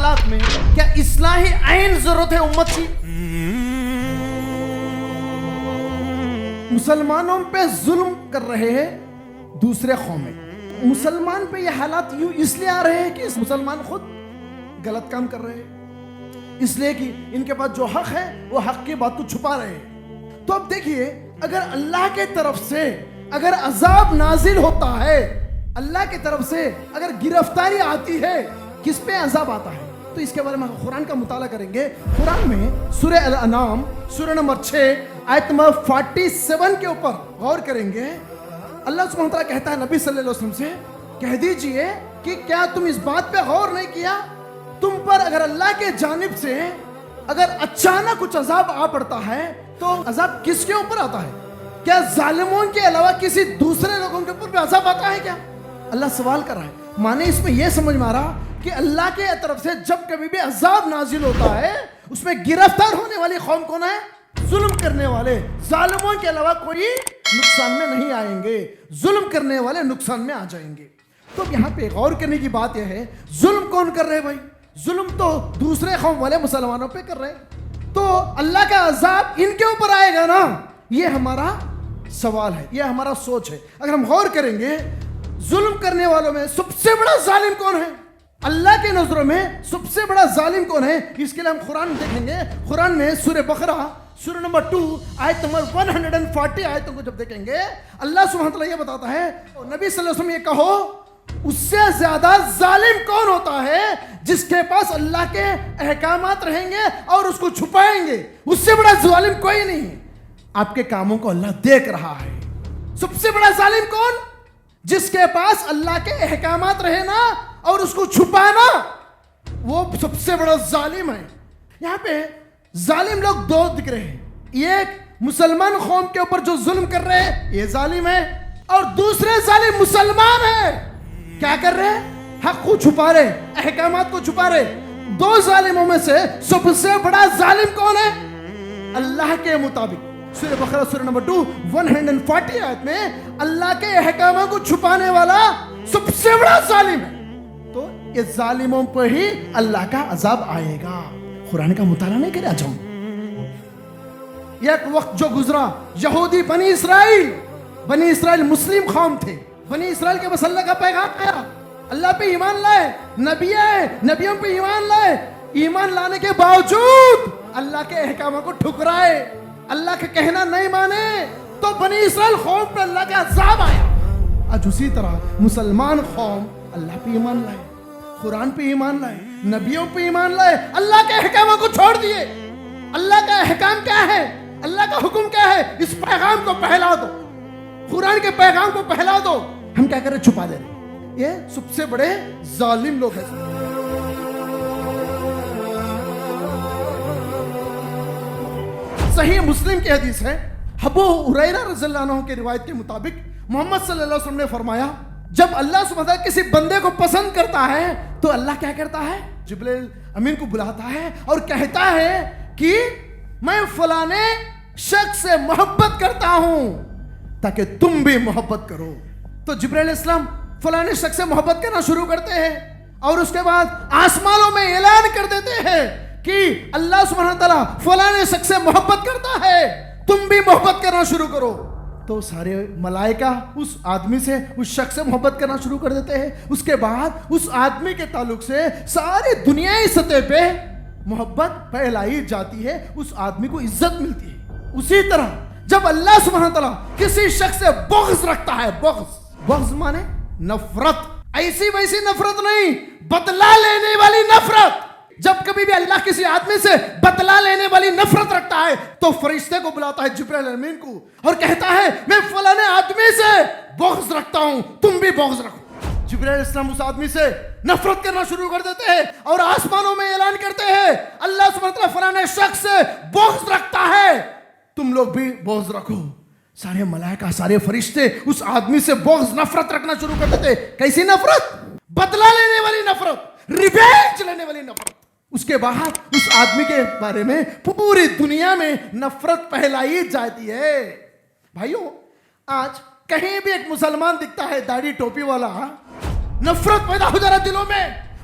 حالات میں کیا اصلاحی عین ضرورت ہے امت کی؟ مسلمانوں پہ ظلم کر رہے ہیں دوسرے قومیں. مسلمان پہ یہ حالات یوں اس لیے آ رہے ہیں کہ مسلمان خود غلط کام کر رہے ہیں، اس لیے کہ ان کے پاس جو حق ہے وہ حق کی بات کو چھپا رہے ہیں. تو اب دیکھیے، اگر اللہ کے طرف سے اگر عذاب نازل ہوتا ہے، اللہ کی طرف سے اگر گرفتاری آتی ہے، کس پہ عذاب آتا ہے؟ تو اس کے بارے میں قرآن کا مطالعہ کریں گے. قرآن میں سورہ الانعام سورہ نمبر 6 آیت نمبر 47 کے اوپر غور کریں گے. اللہ سبحانہ وتعالیٰ کہتا ہے نبی صلی اللہ علیہ وسلم سے، کہہ دیجئے کہ کیا تم اس بات پہ غور نہیں کیا، تم پر اگر اللہ کے جانب سے اگر اچانک کچھ عذاب آ پڑتا ہے تو عذاب کس کے اوپر آتا ہے؟ کیا ظالموں کے علاوہ کسی دوسرے لوگوں کے اوپر بھی عذاب آتا ہے کیا؟ اللہ سوال کر رہا ہے. مانے اس میں یہ سمجھ میں آ رہا کہ اللہ کے طرف سے جب کبھی بھی عذاب نازل ہوتا ہے، اس میں گرفتار ہونے والی قوم کون ہے؟ ظلم کرنے والے. ظالموں کے علاوہ کوئی نقصان میں نہیں آئیں گے، ظلم کرنے والے نقصان میں آ جائیں گے. تو یہاں پہ غور کرنے کی بات یہ ہے، ظلم کون کر رہے بھائی؟ ظلم تو دوسرے قوم والے مسلمانوں پہ کر رہے ہیں. تو اللہ کا عذاب ان کے اوپر آئے گا نا، یہ ہمارا سوال ہے، یہ ہمارا سوچ ہے. اگر ہم غور کریں گے، ظلم کرنے والوں میں سب سے بڑا ظالم کون ہے؟ اللہ کے نظروں میں سب سے بڑا ظالم کون ہے؟ اس کے لیے ہم قرآن دیکھیں گے. قرآن میں سورہ بقرہ سورہ نمبر 2 آیت نمبر 140 آیتوں کو جب دیکھیں گے، اللہ سبحانہ وتعالیٰ یہ بتاتا ہے، نبی صلی اللہ علیہ وسلم یہ کہو، اس سے زیادہ ظالم کون ہوتا ہے جس کے پاس اللہ کے احکامات رہیں گے اور اس کو چھپائیں گے؟ اس سے بڑا ظالم کوئی نہیں ہے. آپ کے کاموں کو اللہ دیکھ رہا ہے. سب سے بڑا ظالم کون؟ جس کے پاس اللہ کے احکامات رہے نا اور اس کو چھپانا، وہ سب سے بڑا ظالم ہے. یہاں پہ ظالم لوگ دو دکھ رہے ہیں. ایک مسلمان قوم کے اوپر جو ظلم کر رہے ہیں یہ ظالم ہے، اور دوسرے ظالم مسلمان ہیں. کیا کر رہے ہیں؟ حق کو چھپا رہے، احکامات کو چھپا رہے. دو ظالموں میں سے سب سے بڑا ظالم کون ہے؟ اللہ کے مطابق سورہ بقرہ سورہ نمبر 2 140 آیت میں اللہ کے احکامات کو چھپانے والا سب سے بڑا ظالم ہے. تو یہ ظالموں پر ہی اللہ کا عذاب آئے گا. قرآن کا مطالعہ نہیں کرے آج ہم. ایک وقت جو گزرا، یہودی بنی اسرائیل مسلم قوم تھے. بنی اسرائیل کے بس اللہ کا پیغام آیا، اللہ پہ ایمان لائے، نبی آئے، نبیوں پہ ایمان لائے. ایمان لانے کے باوجود اللہ کے احکامات کو ٹھکرائے، اللہ کا کہنا نہیں مانے، تو بنی اسرائیل قوم پر اللہ کا عذاب آیا. آج اسی طرح مسلمان قوم اللہ پہ ایمان لائے، قرآن پہ ایمان لائے، نبیوں پہ ایمان لائے، اللہ کے احکامات کو چھوڑ دیے. اللہ کا احکام کیا ہے؟ اللہ کا حکم کیا ہے؟ اس پیغام کو پھیلا دو، قرآن کے پیغام کو پھیلا دو. ہم کیا کر رہے؟ چھپا دے رہے. یہ سب سے بڑے ظالم لوگ ہیں. صحیح مسلم کی حدیث ہے، ابو ہریرہ رضی اللہ عنہ کی روایت کے مطابق محمد صلی اللہ علیہ وسلم نے فرمایا، جب اللہ سبحانہ وتعالیٰ کسی بندے کو پسند کرتا ہے تو اللہ کیا کرتا ہے؟ جبریل امین کو بلاتا ہے اور کہتا ہے کہ میں فلانے شخص سے محبت کرتا ہوں تاکہ تم بھی محبت کرو. تو جبریل علیہ السلام فلانے شخص سے محبت کرنا شروع کرتے ہیں اور اس کے بعد آسمانوں میں اعلان کر دیتے ہیں کہ اللہ سبحانہ تعالیٰ فلانے شخص سے محبت کرتا ہے، تم بھی محبت کرنا شروع کرو. تو سارے ملائکہ اس آدمی سے، اس شخص سے محبت کرنا شروع کر دیتے ہیں. اس کے بعد اس آدمی کے تعلق سے ساری دنیائی سطح پہ محبت پھیلائی جاتی ہے، اس آدمی کو عزت ملتی ہے. اسی طرح جب اللہ سبحانہ تعالیٰ کسی شخص سے بغض رکھتا ہے، بغض مانے نفرت، ایسی ویسی نفرت نہیں، بدلہ لینے والی نفرت. جب کبھی بھی اللہ کسی آدمی سے بدلہ لینے والی نفرت رکھتا ہے تو فرشتے کو بلاتا ہے، جبرائیل امین کو، اور کہتا ہے میں فلانے آدمی سے بغض رکھتا ہوں، تم بھی بغض رکھو. جبرائیل السلام اس آدمی سے نفرت کرنا شروع کر دیتے ہیں اور آسمانوں میں اعلان کرتے ہیں اللہ سبحانہ وتعالیٰ فلانے شخص سے بغض رکھتا ہے، تم لوگ بھی بغض رکھو. سارے ملائکہ، سارے فرشتے اس آدمی سے بغض، نفرت رکھنا شروع کر دیتے. کیسی نفرت؟ بدلہ لینے والی نفرت، ریونج لینے والی نفرت. اس کے بعد اس آدمی کے بارے میں پوری دنیا میں نفرت پھیلائی جاتی ہے. بھائیوں، آج کہیں بھی ایک مسلمان دکھتا ہے داڑھی ٹوپی والا، نفرت پیدا ہو جا رہا دلوں میں.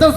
10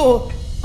2